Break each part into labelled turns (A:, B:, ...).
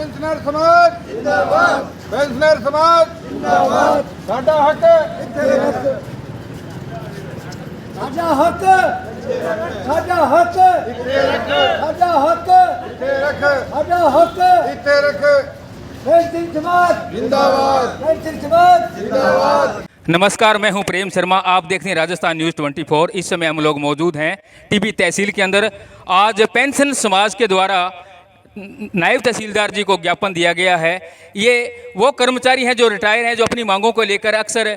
A: Pensioner समाज जिंदाबाद, pensioner समाज जिंदाबाद। साडा हक इत्थे रख,
B: साडा हक, साडा हक
A: इत्थे रख,
B: साडा हक,
A: इत्थे रख,
B: साडा हक।
A: इत्थे रख।
B: पेंशन समाज
A: जिंदाबाद,
B: पेंशन समाज
A: जिंदाबाद।
C: नमस्कार, मैं हूं प्रेम शर्मा। आप देख रहे हैं राजस्थान न्यूज़ 24। इस समय हम लोग मौजूद हैं टीबी तहसील के अंदर। आज पेंशन समाज के द्वारा नायब तहसीलदार जी को ज्ञापन दिया गया है। ये वो कर्मचारी हैं जो रिटायर हैं, जो अपनी मांगों को लेकर अक्सर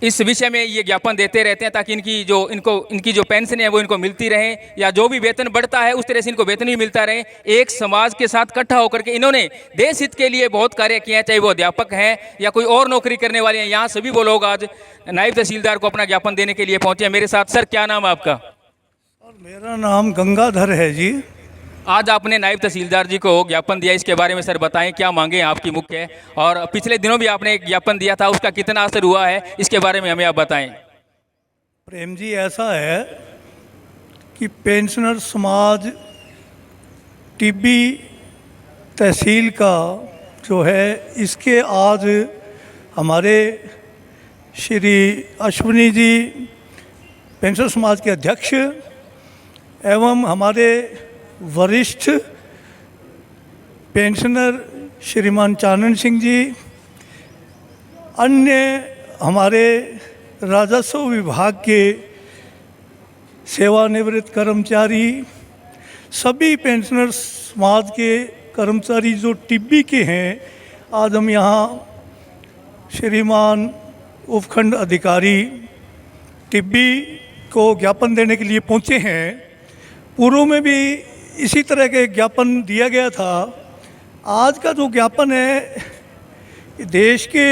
C: इस विषय में ये ज्ञापन देते रहते हैं ताकि इनकी जो पेंशन है वो इनको मिलती रहे, या जो भी वेतन बढ़ता है उस तरह से इनको वेतन भी मिलता रहे। एक समाज के साथ इकट्ठा होकर के इन्होंने देश हित के लिए बहुत कार्य किए हैं, चाहे वो अध्यापक हैं या कोई और नौकरी करने वाले हैं। यहाँ सभी वो लोग आज नायब तहसीलदार को अपना ज्ञापन देने के लिए पहुंचे हैं। मेरे साथ सर, क्या नाम है आपका?
B: और मेरा नाम गंगाधर है जी।
C: आज आपने नायब तहसीलदार जी को ज्ञापन दिया, इसके बारे में सर बताएं, क्या मांगे हैं आपकी मुख्य? और पिछले दिनों भी आपने एक ज्ञापन दिया था, उसका कितना असर हुआ है, इसके बारे में हमें आप बताएं।
B: प्रेम जी, ऐसा है कि पेंशनर समाज टिब्बी तहसील का जो है, इसके आज हमारे श्री अश्विनी जी पेंशनर समाज के अध्यक्ष एवं हमारे वरिष्ठ पेंशनर श्रीमान चानन सिंह जी, अन्य हमारे राजस्व विभाग के सेवानिवृत्त कर्मचारी, सभी पेंशनर समाज के कर्मचारी जो टिब्बी के हैं, आज हम यहाँ श्रीमान उपखंड अधिकारी टिब्बी को ज्ञापन देने के लिए पहुँचे हैं। पूर्व में भी इसी तरह के ज्ञापन दिया गया था। आज का जो ज्ञापन है, देश के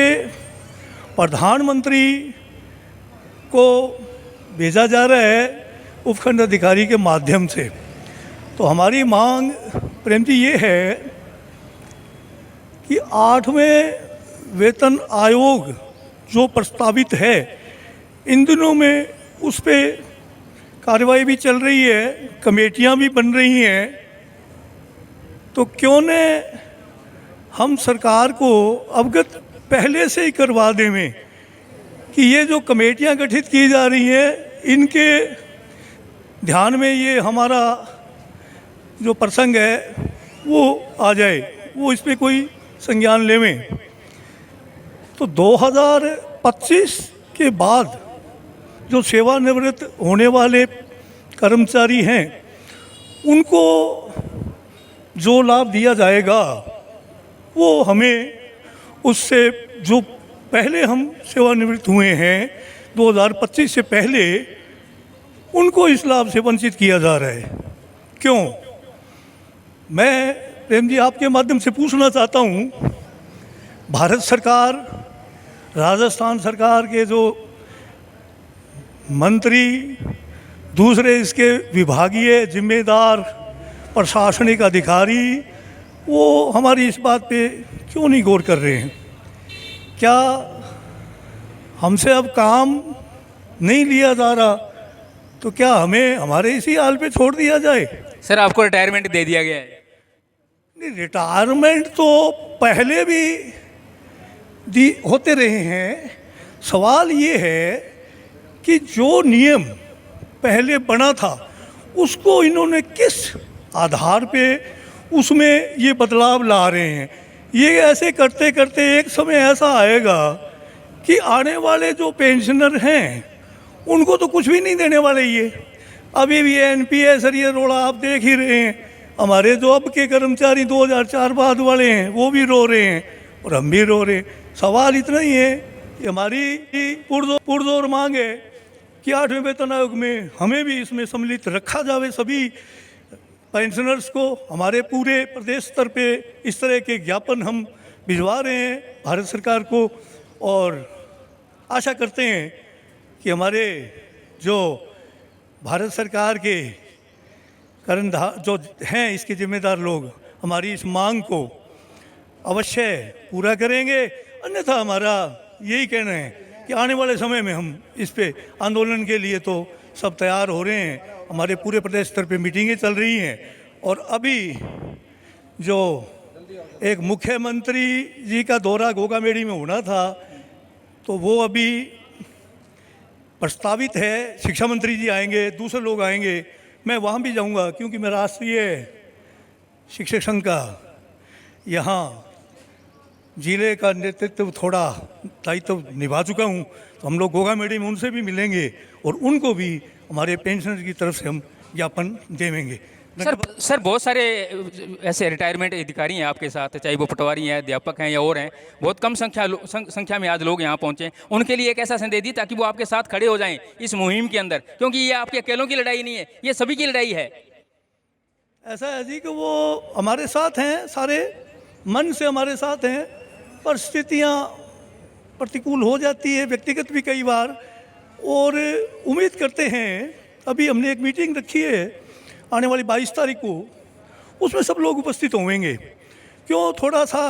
B: प्रधानमंत्री को भेजा जा रहा है उपखंड अधिकारी के माध्यम से। तो हमारी मांग प्रेम जी ये है कि 8वें वेतन आयोग जो प्रस्तावित है, इन दिनों में उस पर कार्रवाई भी चल रही है, कमेटियां भी बन रही हैं। तो क्यों न हम सरकार को अवगत पहले से ही करवा दें कि ये जो कमेटियां गठित की जा रही हैं, इनके ध्यान में ये हमारा जो प्रसंग है वो आ जाए, वो इस पर कोई संज्ञान लेवें। तो 2025 के बाद जो सेवानिवृत्त होने वाले कर्मचारी हैं, उनको जो लाभ दिया जाएगा वो हमें उससे, जो पहले हम सेवानिवृत्त हुए हैं 2025 से पहले, उनको इस लाभ से वंचित किया जा रहा है। क्यों? मैं प्रेम जी आपके माध्यम से पूछना चाहता हूँ, भारत सरकार, राजस्थान सरकार के जो मंत्री, दूसरे इसके विभागीय जिम्मेदार प्रशासनिक अधिकारी, वो हमारी इस बात पे क्यों नहीं गौर कर रहे हैं? क्या हमसे अब काम नहीं लिया जा रहा, तो क्या हमें हमारे इसी हाल पे छोड़ दिया जाए?
C: सर, आपको रिटायरमेंट दे दिया गया है?
B: नहीं, रिटायरमेंट तो पहले भी होते रहे हैं। सवाल ये है कि जो नियम पहले बना था, उसको इन्होंने किस आधार पे उसमें ये बदलाव ला रहे हैं। ये ऐसे करते करते एक समय ऐसा आएगा कि आने वाले जो पेंशनर हैं उनको तो कुछ भी नहीं देने वाले। ये अभी भी NPS और ये रोड़ा आप देख ही रहे हैं। हमारे जो अब के कर्मचारी 2004 बाद वाले हैं, वो भी रो रहे हैं और हम भी रो रहे हैं। सवाल इतना ही है कि हमारी पुरजोर मांग है कि 8वें वेतन आयोग में हमें भी इसमें सम्मिलित रखा जावे। सभी पेंशनर्स को हमारे पूरे प्रदेश स्तर पे इस तरह के ज्ञापन हम भिजवा रहे हैं भारत सरकार को, और आशा करते हैं कि हमारे जो भारत सरकार के जो हैं इसके जिम्मेदार लोग हमारी इस मांग को अवश्य पूरा करेंगे। अन्यथा हमारा यही कहना है कि आने वाले समय में हम इस पे आंदोलन के लिए तो सब तैयार हो रहे हैं। हमारे पूरे प्रदेश स्तर पे मीटिंगें चल रही हैं, और अभी जो एक मुख्यमंत्री जी का दौरा गोगामेड़ी में होना था, तो वो अभी प्रस्तावित है। शिक्षा मंत्री जी आएंगे, दूसरे लोग आएंगे, मैं वहाँ भी जाऊँगा क्योंकि मैं राष्ट्रीय शिक्षक संघ का यहाँ जिले का नेतृत्व थोड़ा दायित्व निभा चुका हूँ। तो हम लोग गोगामेड़ी में उनसे भी मिलेंगे और उनको भी हमारे पेंशनर्स की तरफ से हम ज्ञापन देंगे।
C: सर बहुत सारे ऐसे रिटायरमेंट अधिकारी हैं आपके साथ, चाहे वो पटवारी हैं, अध्यापक हैं या और हैं, बहुत कम संख्या में आज लोग यहाँ पहुँचे हैं। उनके लिए एक ऐसा संदेश दी ताकि वो आपके साथ खड़े हो जाएं इस मुहिम के अंदर, क्योंकि ये आपके अकेलों की लड़ाई नहीं है, ये सभी की लड़ाई है।
B: ऐसा है जी कि वो हमारे साथ हैं, सारे मन से हमारे साथ हैं, परिस्थितियाँ प्रतिकूल हो जाती है व्यक्तिगत भी कई बार, और उम्मीद करते हैं। अभी हमने एक मीटिंग रखी है आने वाली 22 तारीख को, उसमें सब लोग उपस्थित होंगे। क्यों, थोड़ा सा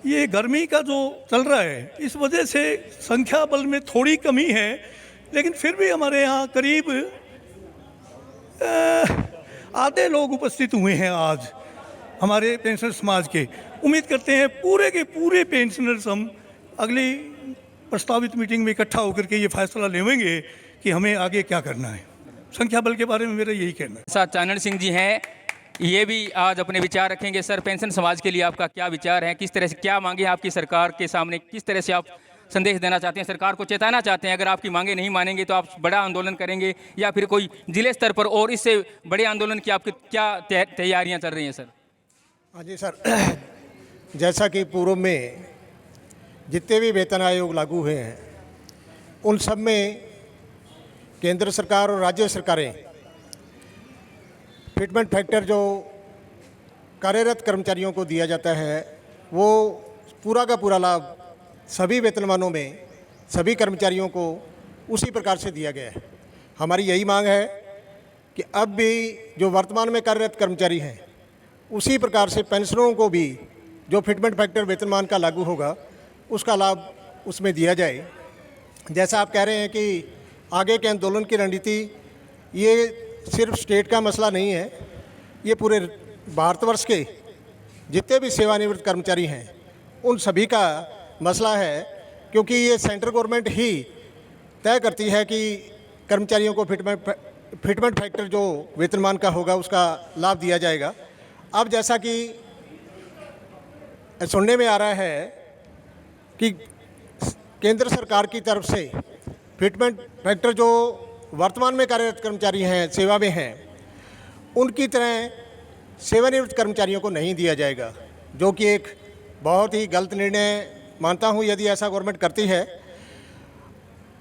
B: ये गर्मी का जो चल रहा है इस वजह से संख्या बल में थोड़ी कमी है, लेकिन फिर भी हमारे यहाँ करीब आधे लोग उपस्थित हुए हैं आज हमारे पेंशनर समाज के। उम्मीद करते हैं पूरे के पूरे पेंशनर्स हम अगली प्रस्तावित मीटिंग में इकट्ठा होकर के ये फैसला लेंगे कि हमें आगे क्या करना है। संख्या बल के बारे में मेरा यही कहना है।
C: साथ चानन सिंह जी हैं, ये भी आज अपने विचार रखेंगे। सर, पेंशन समाज के लिए आपका क्या विचार है, किस तरह से क्या मांगे आपकी सरकार के सामने, किस तरह से आप संदेश देना चाहते हैं, सरकार को चेताना चाहते हैं अगर आपकी मांगे नहीं मानेंगे तो आप बड़ा आंदोलन करेंगे या फिर कोई जिले स्तर पर और इससे बड़े आंदोलन की आपकी क्या तैयारियां चल रही हैं सर?
D: हाँ जी सर, जैसा कि पूर्व में जितने भी वेतन आयोग लागू हुए हैं उन सब में केंद्र सरकार और राज्य सरकारें फिटमेंट फैक्टर जो कार्यरत कर्मचारियों को दिया जाता है वो पूरा का पूरा लाभ सभी वेतनमानों में सभी कर्मचारियों को उसी प्रकार से दिया गया है। हमारी यही मांग है कि अब भी जो वर्तमान में कार्यरत कर्मचारी हैं उसी प्रकार से पेंशनरों को भी जो फिटमेंट फैक्टर वेतनमान का लागू होगा उसका लाभ उसमें दिया जाए। जैसा आप कह रहे हैं कि आगे के आंदोलन की रणनीति ये सिर्फ स्टेट का मसला नहीं है, ये पूरे भारतवर्ष के जितने भी सेवानिवृत्त कर्मचारी हैं उन सभी का मसला है, क्योंकि ये सेंट्रल गवर्नमेंट ही तय करती है कि कर्मचारियों को फिटमेंट फैक्टर जो वेतनमान का होगा उसका लाभ दिया जाएगा। अब जैसा कि सुनने में आ रहा है कि केंद्र सरकार की तरफ से फिटमेंट फैक्टर जो वर्तमान में कार्यरत कर्मचारी हैं, सेवा में हैं, उनकी तरह सेवानिवृत्त कर्मचारियों को नहीं दिया जाएगा, जो कि एक बहुत ही गलत निर्णय मानता हूं। यदि ऐसा गवर्नमेंट करती है,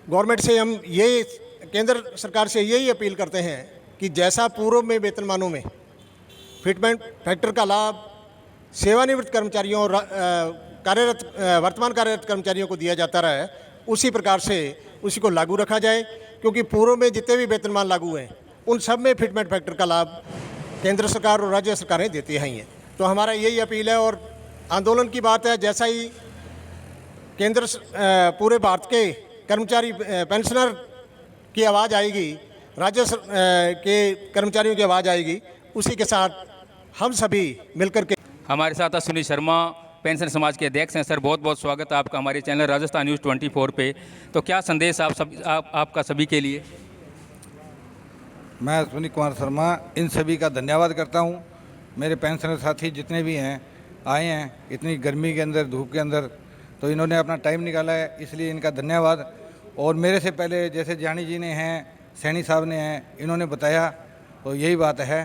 D: गवर्नमेंट से हम ये केंद्र सरकार से यही अपील करते हैं कि जैसा पूर्व में वेतनमानों में फिटमेंट फैक्टर का लाभ सेवानिवृत्त कर्मचारियों और वर्तमान कार्यरत कर्मचारियों को दिया जाता रहा है, उसी प्रकार से उसी को लागू रखा जाए, क्योंकि पूर्व में जितने भी वेतनमान लागू हैं उन सब में फिटमेंट फैक्टर का लाभ केंद्र सरकार और राज्य सरकारें देती आई हैं। तो हमारा यही अपील है। और आंदोलन की बात है, जैसा ही केंद्र पूरे भारत के कर्मचारी पेंशनर की आवाज़ आएगी, राज्य के कर्मचारियों की आवाज़ आएगी, उसी के साथ हम सभी मिलकर के।
C: हमारे साथ अश्विनी शर्मा पेंशन समाज के अध्यक्ष हैं। सर, बहुत बहुत स्वागत है आपका हमारे चैनल राजस्थान न्यूज़ 24 पे। तो क्या संदेश आपका सभी के लिए?
A: मैं अश्विनी कुमार शर्मा इन सभी का धन्यवाद करता हूँ। मेरे पेंशनर साथी जितने भी हैं आए हैं इतनी गर्मी के अंदर, धूप के अंदर, तो इन्होंने अपना टाइम निकाला है, इसलिए इनका धन्यवाद। और मेरे से पहले जैसे जानी जी ने हैं, सैनी साहब ने हैं, इन्होंने बताया, तो यही बात है।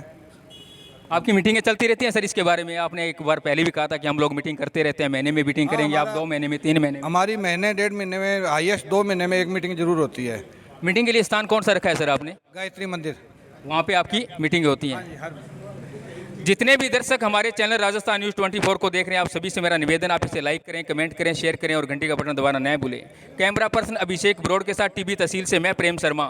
C: आपकी मीटिंगें चलती रहती हैं सर? इसके बारे में आपने एक बार पहले भी कहा था कि हम लोग मीटिंग करते रहते हैं, महीने में मीटिंग करेंगे, आप 2 महीने में, 3 महीने में?
A: हमारी महीने 1.5 महीने में, हाईएस्ट 2 महीने में एक मीटिंग जरूर होती है।
C: मीटिंग के लिए स्थान कौन सा रखा है सर आपने?
A: गायत्री मंदिर,
C: वहाँ पे आपकी मीटिंग होती हैं। जितने भी दर्शक हमारे चैनल राजस्थान न्यूज़ 24 को देख रहे हैं, आप सभी से मेरा निवेदन, आप इसे लाइक करें, कमेंट करें, शेयर करें और घंटी का बटन दबाना न भूलें। कैमरा पर्सन अभिषेक ब्रॉड के साथ टीबी तहसील से मैं प्रेम शर्मा।